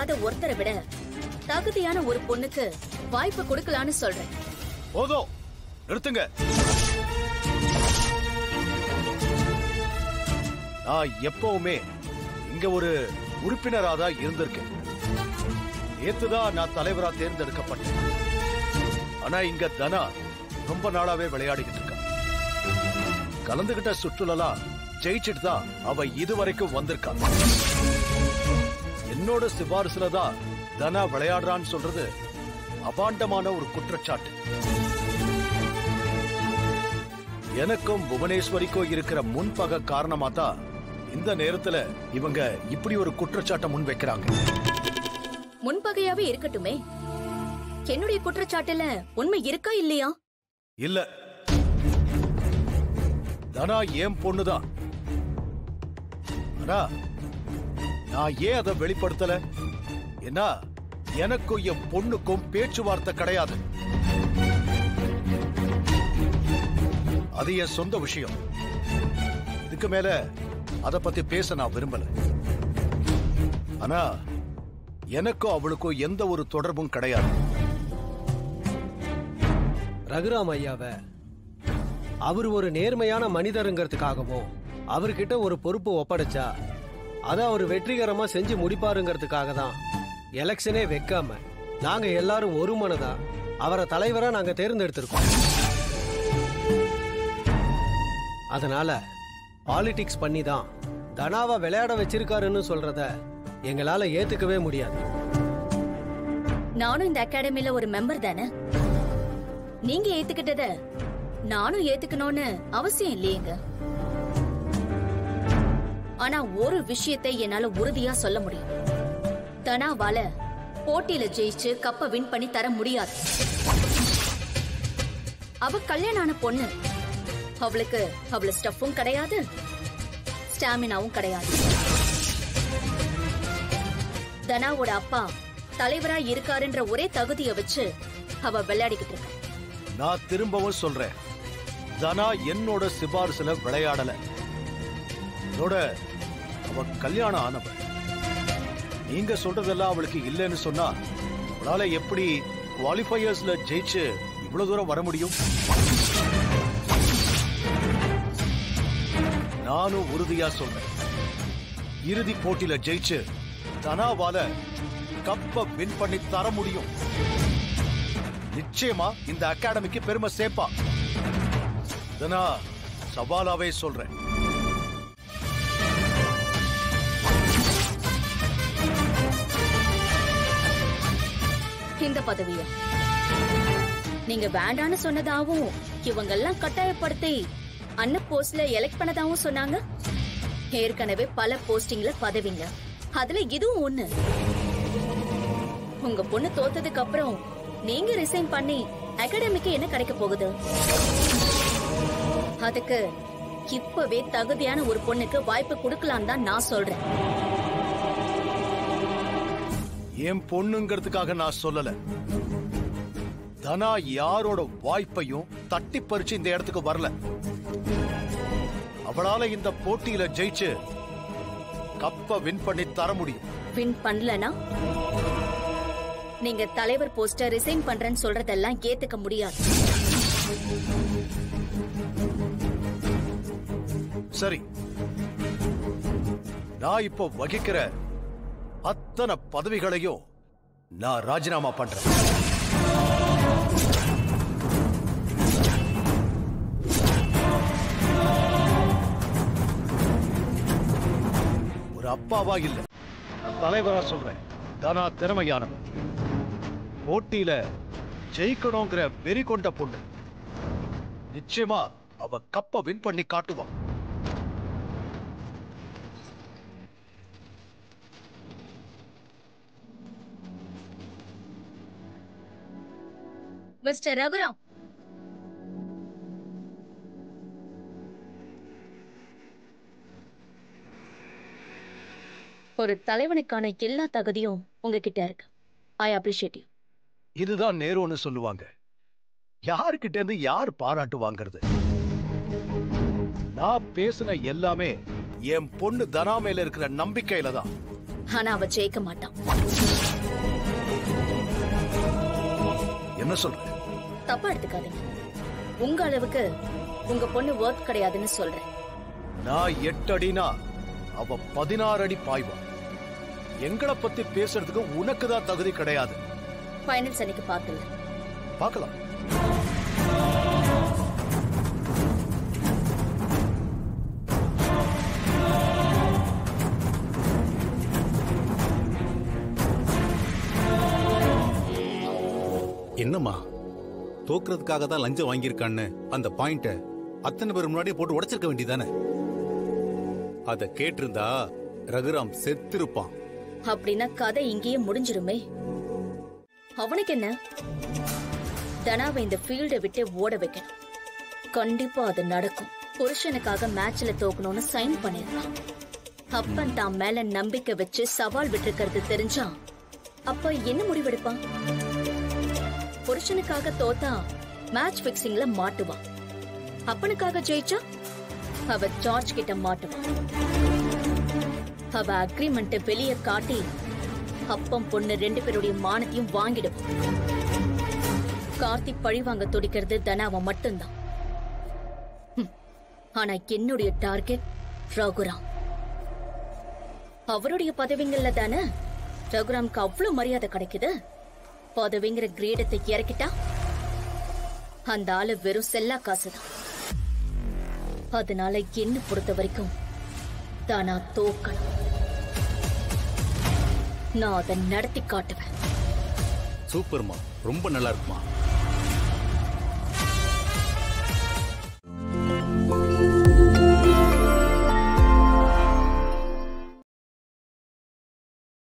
இல்லாத ஒருத்தரை விட தகுதியான ஒரு பொண்ணுக்கு வாய்ப்பு கொடுக்கலான்னு சொல்றேன். போதும், நிறுத்துங்க. நான் எப்பவுமே இங்க ஒரு உறுப்பினராதான் இருந்திருக்கேன். நேத்துதான் நான் தலைவரா தேர்ந்தெடுக்கப்பட்டேன். ஆனா இங்க தனா ரொம்ப நாளாவே விளையாடிக்கிட்டு இருக்கா. கலந்துகிட்ட சுற்றுலா ஜெயிச்சுட்டு தான் அவ இதுவரைக்கும் வந்திருக்கா. என்னோட சிபாரிசுல தான் தனா விளையாடுறான்னு சொல்றது அபாண்டமான ஒரு குற்றச்சாட்டு. எனக்கும் புவனேஸ்வரிக்கும் இருக்கிற முன்பக காரணமா தான் இந்த நேரத்துல இவங்க இப்படி ஒரு குற்றச்சாட்டை முன் வைக்கிறாங்க. முன்பகையாவே இருக்கட்டுமே, என்னுடைய குற்றச்சாட்டுல உண்மை இருக்கா இல்லையா? இல்ல, தனா ஏன் பொண்ணுதான். ஆனா நான் ஏன் அதை வெளிப்படுத்தல? ஏன்னா எனக்கும் என் பொண்ணுக்கும் பேச்சுவார்த்தை கிடையாது. அது என் சொந்த விஷயம். இதுக்கு மேல அத பத்தி பேச நான் விரும்பல. ஆனா எனக்கும் அவளுக்கும் எந்த ஒரு தொடர்பும் கிடையாது. ரகுராம் ஐயாவ அவர் ஒரு நேர்மையான மனிதருங்கிறதுக்காகவும் அவர்கிட்ட ஒரு பொறுப்பு ஒப்படைச்சா அதை அவர் வெற்றிகரமா செஞ்சு முடிப்பாருங்கிறதுக்காக தான் எலெக்ஷனே வைக்காம நாங்க எல்லாரும் ஒரு மனதா அவரை தலைவரா நாங்க தேர்ந்தெடுத்திருக்கோம். அதனால பாலிடிக்ஸ் பண்ணி தான் தனாவை விளையாட வச்சிருக்காருன்னு சொல்றத எங்களால ஏத்துக்கவே முடியாது. நானும் இந்த அகாடமில ஒரு மெம்பர் தானே. நீங்க ஏத்துக்கிட்டத நானும் ஏத்துக்கணும்னு அவசியம் இல்லையேங்க. ஆனா ஒரு விஷயத்தை என்னால உறுதியா சொல்ல முடியும். தனாவால போட்டியில ஜெயிச்சு கப்ப வின் பண்ணி தர முடியாது. அவ கல்யாணான பொண்ணு. அவளுக்கு அவ்வளவு ஸ்டஃப்பும் கிடையாது, ஸ்டாமினாவும் கிடையாது. தனாவோட அப்பா தலைவரா இருக்காருன்ற ஒரே தகுதியை வச்சு அவ விளையாடிக்கிட்டு இருக்க. நான் திரும்பவும் சொல்றேன், தனா என்னோட சிபாரிசுல விளையாடல. அதோட அவ கல்யாணம் ஆனவ. நீங்க சொல்றதெல்லாம் அவளுக்கு இல்லைன்னு சொன்னா அவளால எப்படி குவாலிஃபயர்ஸ்ல ஜெயிச்சு இவ்வளவு தூரம் வர முடியும்? நானும் உறுதியா சொல்றேன், இறுதி போட்டியில ஜெயிச்சு தனாவால கப்ப வின் பண்ணி தர முடியும். நிச்சயமா இந்த அகாடமிக்கு பெருமை சேர்ப்பா. தனா சவாலாவே சொல்றேன். இந்த பதவிய நீங்க வேண்டான்னு சொன்னதாவும் இவங்கெல்லாம் கட்டாயப்படுத்தி அன்ன போஸ்ட்ல எலெக்ட் பண்ணதாவும் சொன்னாங்க. ஏற்கனவே பல போஸ்டிங்ல பதவிங்க, அதுல இதுவும் ஒண்ணு. உங்க பொண்ணு தோத்ததுக்கு அப்புறம் நீங்க ரிசைன் பண்ணி அகாடமிக்கு என்ன கிடைக்க போகுது? அதுக்கு இப்பவே தகுதியான ஒரு பொண்ணுக்கு வாய்ப்பு கொடுக்கலாம் தான் நான் சொல்றேன். என் பொண்ணுங்கிறதுக்காக நான் சொல்லல. தனா யாரோட வாய்ப்பையும் தட்டி பறிச்சு இந்த இடத்துக்கு வரல. அவளால இந்த போட்டியில ஜெயிச்சு கப்ப வின் பண்ணி தர முடியும். வின் பண்ணலனா நீங்க தலைவர் போஸ்ட ரிசைன் பண்றேன்னு சொல்றதெல்லாம் ஏத்துக்க முடியாது. சரி, நான் இப்போ வகிக்கிற அத்தனை பதவிகளையும் நான் ராஜினாமா பண்றேன். ஒரு அப்பாவா இல்ல, தலைவரா சொல்றேன். தானா திறமையானவன், போட்டியில ஜெயிக்கணுங்கிற வெறி கொண்ட பொண்ணு. நிச்சயமா அவ கப்ப வின் பண்ணி காட்டுவான். மிஸ்டர் ரகுராம், ஒரு தலைவனுக்கான எல்லா தகுதியும் உங்ககிட்ட இருக்கு. I appreciate you. இதுதான் நேருன்னு சொல்லுவாங்க. யாருக்கிட்ட இருந்து யார் பாராட்டு வாங்குறது? நான் பேசின எல்லாமே என் பொண்ணு தனா மேல இருக்கிற நம்பிக்கையில தான். ஆனா அவ ஜெயிக்க மாட்டான். என்ன சொல்ற? தப்பா எடுத்துக்காதீங்க. உங்க அளவுக்கு உங்க பொண்ணு ஒர்க் கிடையாதுன்னு சொல்றேன். நான் 8 அடினா அவ 16 அடி பாய்வா. எங்களை பத்தி பேசுறதுக்கு உனக்கு தான் தகுதி கிடையாது. ஃபைனல்ஸ் அன்னைக்கு பார்க்கல. பார்க்கலாம். என்னம்மா, தோக்குறதுக்காக தான் லஞ்சம் வாங்கியிருக்கான்னு அந்த பாயிண்ட அத்தனை பேர் முன்னாடியே போட்டு உடைச்சிருக்க வேண்டியதானே? அத கேட்டிருந்தா ரகுராம் செத்திருப்பான். அப்படின்னா கதை இங்கேயே முடிஞ்சிருமே. அவனுக்கு என்ன, தனாவை இந்த ஃபீல்டை விட்டு ஓட வைக்கணும். கண்டிப்பா அது நடக்கும். புருஷனுக்காக மேட்ச்ல தோக்கணும்னு சைன் பண்ணிருக்கான். அப்பன் தான் மேல நம்பிக்கை வச்சு சவால் விட்டுருக்கிறது தெரிஞ்சா அப்ப என்ன முடிவெடுப்பான்? புருஷனுக்காக தோத்தா மேட்ச் பிக்சிங்ல மாட்டுவான். அப்பனுக்காக ஜெயிச்சா அவ ஜார்ஜ் கிட்ட மாட்டுவான். அவ அக்ரிமெண்ட் வெளியே காட்டி அப்பம் பொண்ணு 2 பேருடைய மானத்தையும் வாங்கிடுவான். கார்த்திக் பழிவாங்க துடிக்கிறது தனாவ மட்டும்தான். ஆனா என்னுடைய டார்கெட் ரகுராம். அவருடைய பதவிங்கள்ல தானே ரகுராம்க்கு அவ்வளவு மரியாதை கிடைக்குது. பதவிங்கிற கிரீடத்தை இறக்கிட்டா அந்த ஆளு வெறும் செல்லா காசுதான். அதனால என்ன பொறுத்த வரைக்கும் தானா தோக்கணும். நான் அதை நடத்தி காட்டுவேன். சூப்பர்மா, ரொம்ப நல்லா இருக்குமா.